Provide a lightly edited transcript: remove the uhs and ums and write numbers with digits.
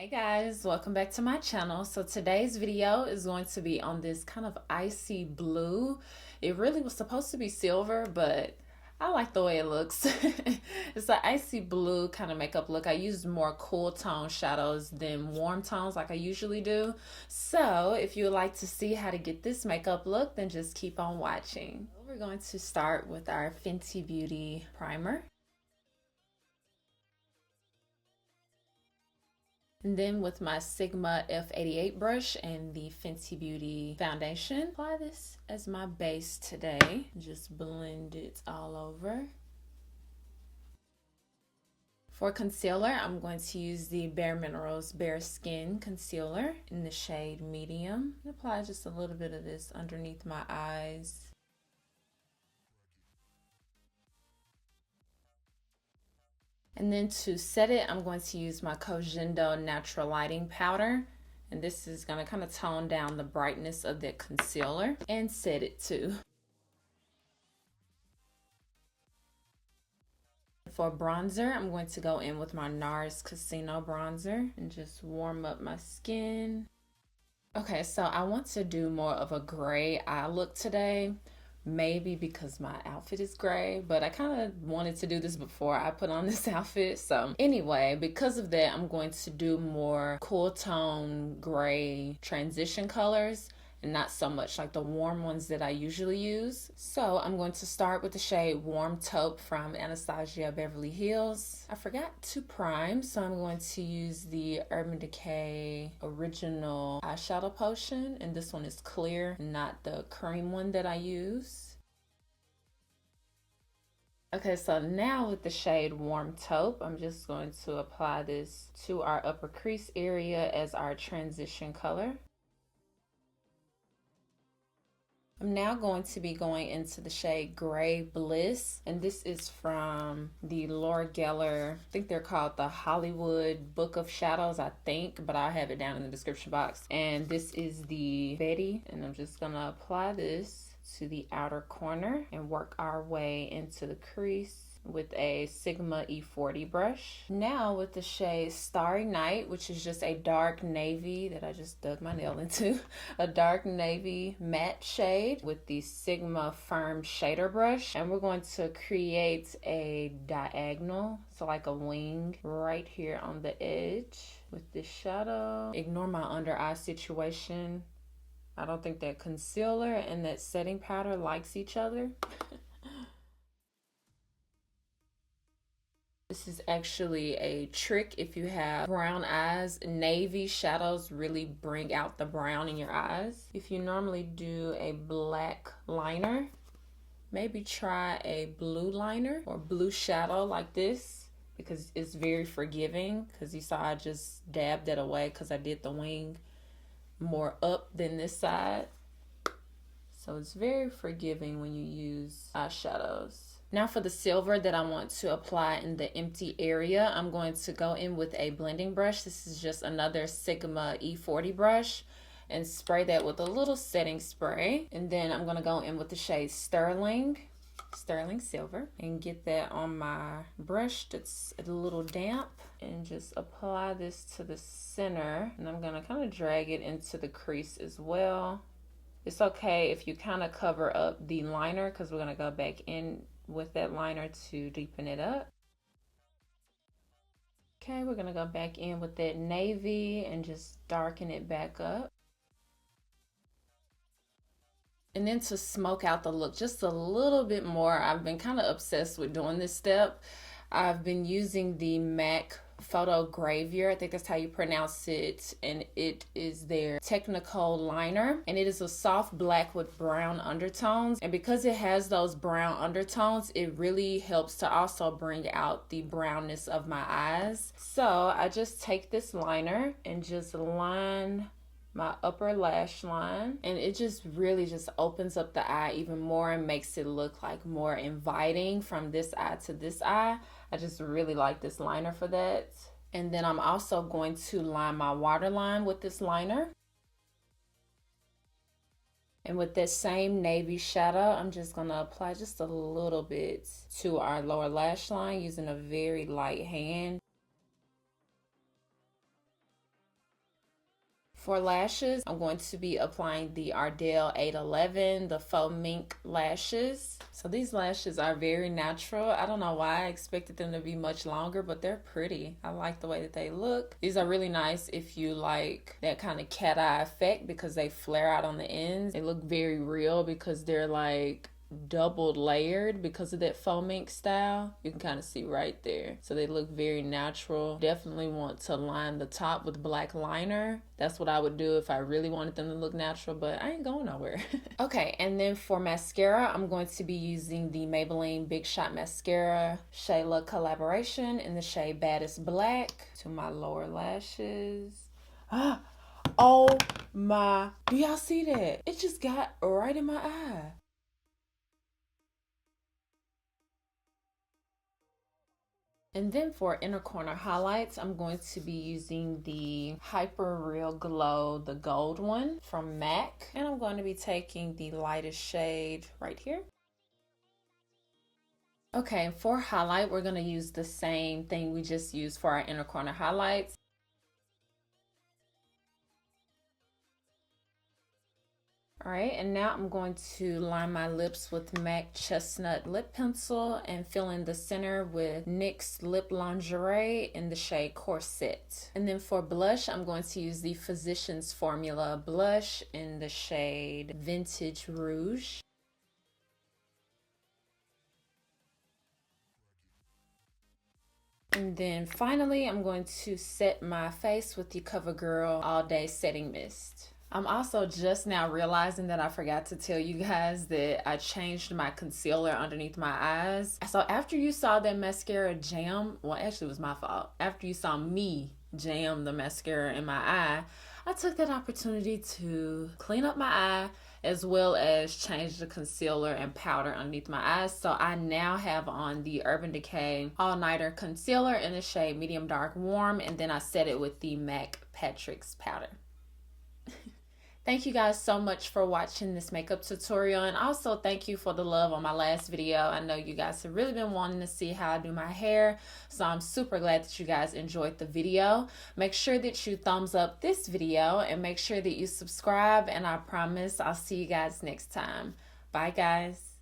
Hey guys, welcome back to my channel. So today's video is going to be on this kind of icy blue. It really was supposed to be silver, but I like the way it looks. It's an icy blue kind of makeup look. I used more cool tone shadows than warm tones like I usually do. So if you would like to see how to get this makeup look, then just keep on watching. We're going to start with our Fenty Beauty primer. And then with my Sigma F88 brush and the Fenty Beauty foundation, apply this as my base today. Just blend it all over. For concealer, I'm going to use the Bare Minerals Bare Skin Concealer in the shade Medium. Apply just a little bit of this underneath my eyes. And then to set it, I'm going to use my Cogendo Natural Lighting Powder. And this is going to kind of tone down the brightness of that concealer and set it too. For bronzer, I'm going to go in with my NARS Casino bronzer and just warm up my skin. Okay, so I want to do more of a gray eye look today. Maybe because my outfit is gray, but I kind of wanted to do this before I put on this outfit. So anyway, because of that, I'm going to do more cool tone gray transition colors and not so much like the warm ones that I usually use. So I'm going to start with the shade Warm Taupe from Anastasia Beverly Hills. I forgot to prime, so I'm going to use the Urban Decay Original Eyeshadow Potion, and this one is clear, not the cream one that I use. Okay, so now with the shade Warm Taupe, I'm just going to apply this to our upper crease area as our transition color. I'm now going to be going into the shade Gray Bliss, and this is from the Laura Geller, I think they're called the Hollywood Book of Shadows, I think, but I'll have it down in the description box. And this is the Bette, and I'm just gonna apply this to the outer corner and work our way into the crease with a Sigma E40 brush. Now with the shade Starry Night, which is just a dark navy that I just dug my nail into, a dark navy matte shade with the Sigma Firm Shader brush. And we're going to create a diagonal, so like a wing right here on the edge with this shadow. Ignore my under eye situation. I don't think that concealer and that setting powder likes each other. This is actually a trick if you have brown eyes. Navy shadows really bring out the brown in your eyes. If you normally do a black liner, maybe try a blue liner or blue shadow like this, because it's very forgiving. Because you saw I just dabbed it away because I did the wing more up than this side. So it's very forgiving when you use eyeshadows. Now for the silver that I want to apply in the empty area, I'm going to go in with a blending brush. This is just another Sigma E40 brush, and spray that with a little setting spray. And then I'm going to go in with the shade Sterling Silver, and get that on my brush that's a little damp, and just apply this to the center. And I'm going to kind of drag it into the crease as well. It's okay if you kind of cover up the liner, because we're going to go back in with that liner to deepen it up. Okay, we're gonna go back in with that navy and just darken it back up. And then to smoke out the look just a little bit more, I've been kind of obsessed with doing this step. I've been using the M.A.C Photogravure, I think that's how you pronounce it, and it is their Technakohl liner, and it is a soft black with brown undertones. And because it has those brown undertones, it really helps to also bring out the brownness of my eyes. So I just take this liner and just line my upper lash line, and it just really just opens up the eye even more and makes it look like more inviting from this eye to this eye. I just really like this liner for that. And then I'm also going to line my waterline with this liner. And with that same navy shadow, I'm just going to apply just a little bit to our lower lash line using a very light hand. For lashes, I'm going to be applying the Ardell 811, the faux mink lashes. So these lashes are very natural. I don't know why I expected them to be much longer, but they're pretty. I like the way that they look. These are really nice if you like that kind of cat eye effect because they flare out on the ends. They look very real because they're like double layered because of that faux mink style. You can kind of see right there. So they look very natural. Definitely want to line the top with black liner. That's what I would do if I really wanted them to look natural, but I ain't going nowhere. Okay, and then for mascara, I'm going to be using the Maybelline Big Shot mascara Shayla collaboration in the shade Baddest Black to my lower lashes. Oh my, do y'all see that? It just got right in my eye. And then for inner corner highlights, I'm going to be using the Hyper Real Glow, the gold one from M.A.C. And I'm going to be taking the lightest shade right here. Okay, for highlight, we're going to use the same thing we just used for our inner corner highlights. All right, and now I'm going to line my lips with M.A.C Chestnut lip pencil and fill in the center with NYX Lip Lingerie in the shade Corset. And then for blush, I'm going to use the Physicians Formula blush in the shade Vintage Rouge. And then finally, I'm going to set my face with the CoverGirl All Day Setting Mist. I'm also just now realizing that I forgot to tell you guys that I changed my concealer underneath my eyes. So after you saw that mascara jam, well, actually it was my fault. After you saw me jam the mascara in my eye, I took that opportunity to clean up my eye as well as change the concealer and powder underneath my eyes. So I now have on the Urban Decay All Nighter Concealer in the shade Medium Dark Warm, and then I set it with the M.A.C Patrick's powder. Thank you guys so much for watching this makeup tutorial, and also thank you for the love on my last video. I know you guys have really been wanting to see how I do my hair, so I'm super glad that you guys enjoyed the video. Make sure that you thumbs up this video and make sure that you subscribe, and I promise I'll see you guys next time. Bye guys.